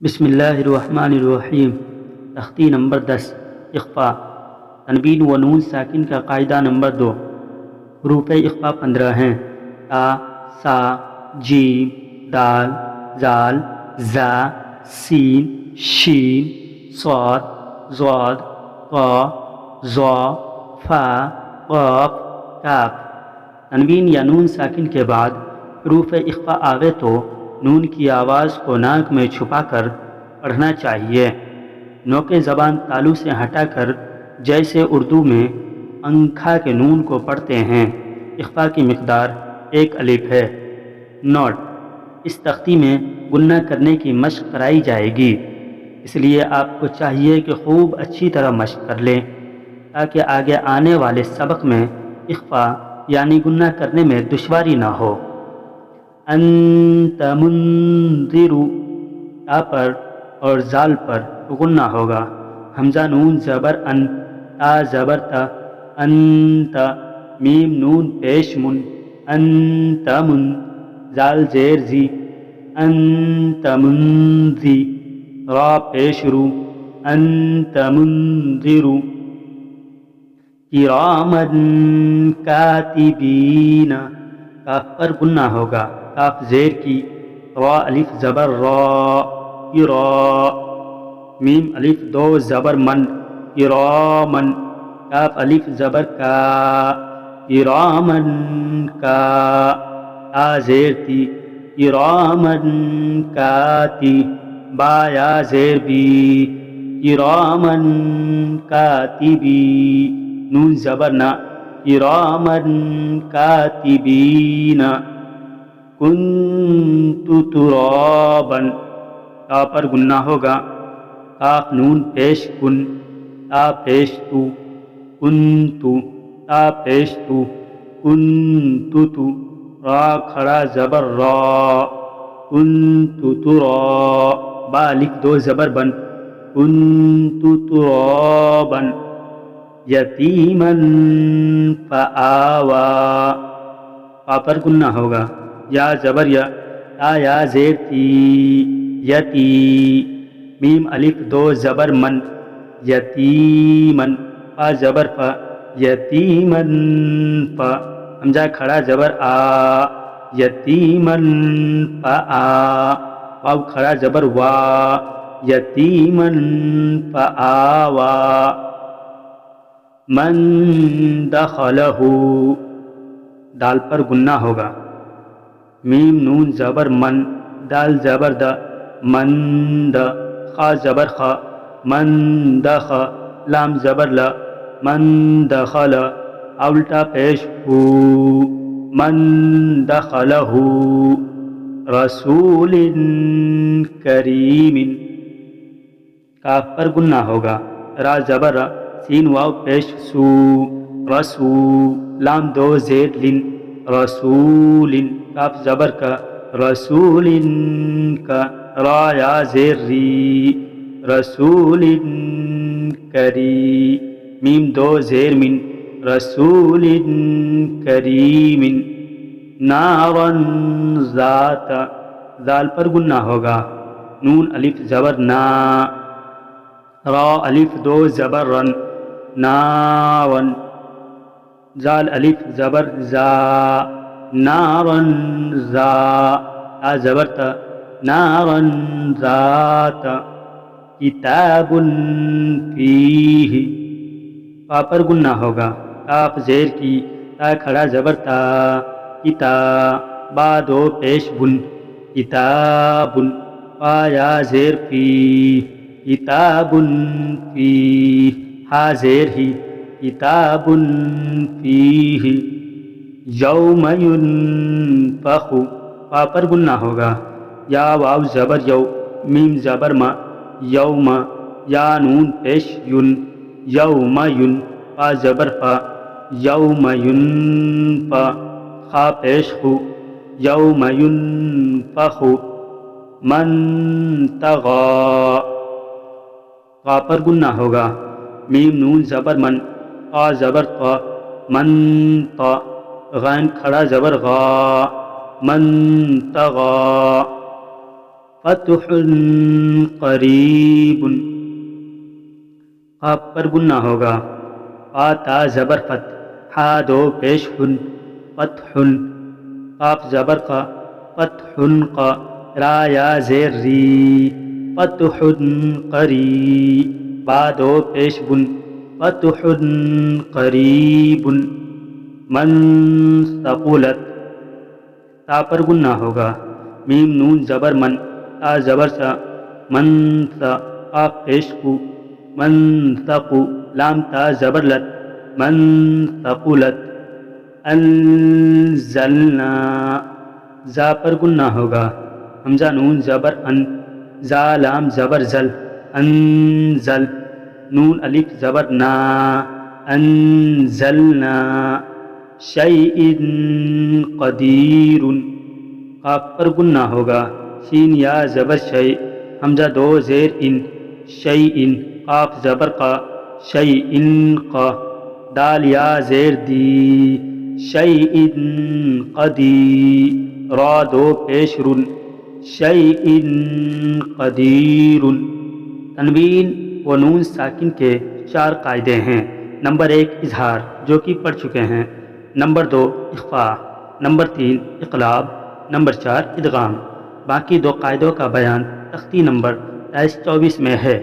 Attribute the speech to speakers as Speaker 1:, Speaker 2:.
Speaker 1: بسم اللہ الرحمن الرحیم۔ تختی نمبر 10 اخفا، تنوین و نون ساکن کا قاعدہ نمبر 2۔ حروف اخفا 15 ہیں: تا، سا، جیم، دال، زال، زا، سین، شین، صاد، ضاد، طا، ظا، فا، قاف، کاف۔ تنوین یا نون ساکن کے بعد حروف اخفا آوے تو نون کی آواز کو ناک میں چھپا کر پڑھنا چاہیے۔ نوک زبان تالو سے ہٹا کر جیسے اردو میں انکھا کے نون کو پڑھتے ہیں۔ اخفا کی مقدار 1 الف ہے۔ نوٹ: اس تختی میں گننا کرنے کی مشق کرائی جائے گی، اس لیے آپ کو چاہیے کہ خوب اچھی طرح مشق کر لیں تاکہ آگے آنے والے سبق میں اخفا یعنی گننا کرنے میں دشواری نہ ہو۔ انت منذر، تا پر اور زال پر غنہ ہوگا۔ حمزہ نون زبر ان، تا زبر تا، انت۔ میم نون پیش من، انت من۔ زال زیر زی، انت منذی۔ را پیش رو، انت منذر۔ کراما کاتبین، کاف پر غنہ ہوگا۔ کاف زیر کی، را الف زبر را، کرا۔ میم الف دو زبر من، کرامن۔ کاف الف زبر کا، کرامن کا۔ تا زیر تی، کرامن کاتی۔ با یا زیر بی، کرامن کاتبی۔ نون زبر نا، کرامن کاتبین۔ کنت ترابا، تا پر غنہ ہوگا۔ کاف نون پیش کن، تا پیش تو، کنت۔ تا پیش تو، کنت تو۔ را کھڑا زبر را، کنت ترا۔ با الف دو زبر بن، کنت ترابا۔ یتیما فآوا، پا پر غنہ ہوگا۔ یا زبر یا، تا یا زیر تی، یتی۔ میم الف دو زبر من، یتیمن۔ پا زبر فا، یتیمن فا۔ حمزہ کھڑا زبر آ، یتیمن فآ۔ واو کھڑا زبر وا، یتیمن فآوا۔ من دخلہ، دال پر غنہ ہوگا۔ میم نون زبر من، دال زبر دا، مند۔ خا زبر خا، من دخ۔ لام زبر لا، من دخل۔ الٹا پیش ہو، من دخلہ۔ رسول کریم، کاف پر غنہ ہوگا۔ را زبر را، سین واو پیش سو، رسو۔ لام دو زیر لن، رسول۔ کاف زبر کا، رسول کا۔ را یا زیر ری، رسول کری۔ میم دو زیر من، رسول کریم۔ نارا ذات، ذال پر غنہ ہوگا۔ نون الف زبر نا، را الف دو زبر رن، ناون۔ زال الف زبر زا، نارا زا۔ تا زبر تا، نارا ذات۔ کتاب فیہ، پا پر غنہ ہوگا۔ کاف زیر کی، تا کھڑا زبر تا، کتا۔ با دو پیش بن، کتاب۔ پا یا زیر فی، کتاب فی۔ ہا زیر ہی، کتاب فیہ۔ یوم ینفخ، پا پر غنہ ہوگا۔ یا واو زبر یو، میم زبر ما، یوم۔ یا نون پیش ین، یوم ین۔ پا زبر فا، یوم ینف۔ خا پیش خو، یوم ینفخ۔ من طغی، غا پر غنہ ہوگا۔ میم نون زبر من، قا زبر طا، من طا۔ غین کھڑا زبر غا، من طغی۔ فتح قریب، قاف پر گنہ ہوگا، فا تا زبر فت، ہا دو پیش ہن، فتح، قاف زبر قا، فتح قا، را یا زیر ری، فتح قریب، با دو پیش بن، فتح قریب، من ثقلت، تا پر گنہ ہوگا، میم نون زبر من، تا زبر سا، من سا، قاف پیش کو، من ثقو، لام تا زبر لت، من ثقلت، انزلنا، زا پر گنہ ہوگا، حمزہ نون زبر ان، زا لام زبر زل، انزل، نون الف زبر نا، انزلنا، شیء قدیر، قاف پر گنہ ہوگا، شین یا زبر شیء، حمزہ دو زیر ان، شیء، قاف زبر قا، شیء قا، دال یا زیر دی، شیء قدیر، را دو پیش رن، شیء قدیر۔ تنوین و نون ساکن کے 4 قاعدے ہیں۔ نمبر 1 اظہار جو کہ پڑھ چکے ہیں، نمبر 2 اخفاء، نمبر 3 اقلاب، نمبر 4 ادغام۔ باقی 2 قاعدوں کا بیان تختی نمبر 23-24 میں ہے۔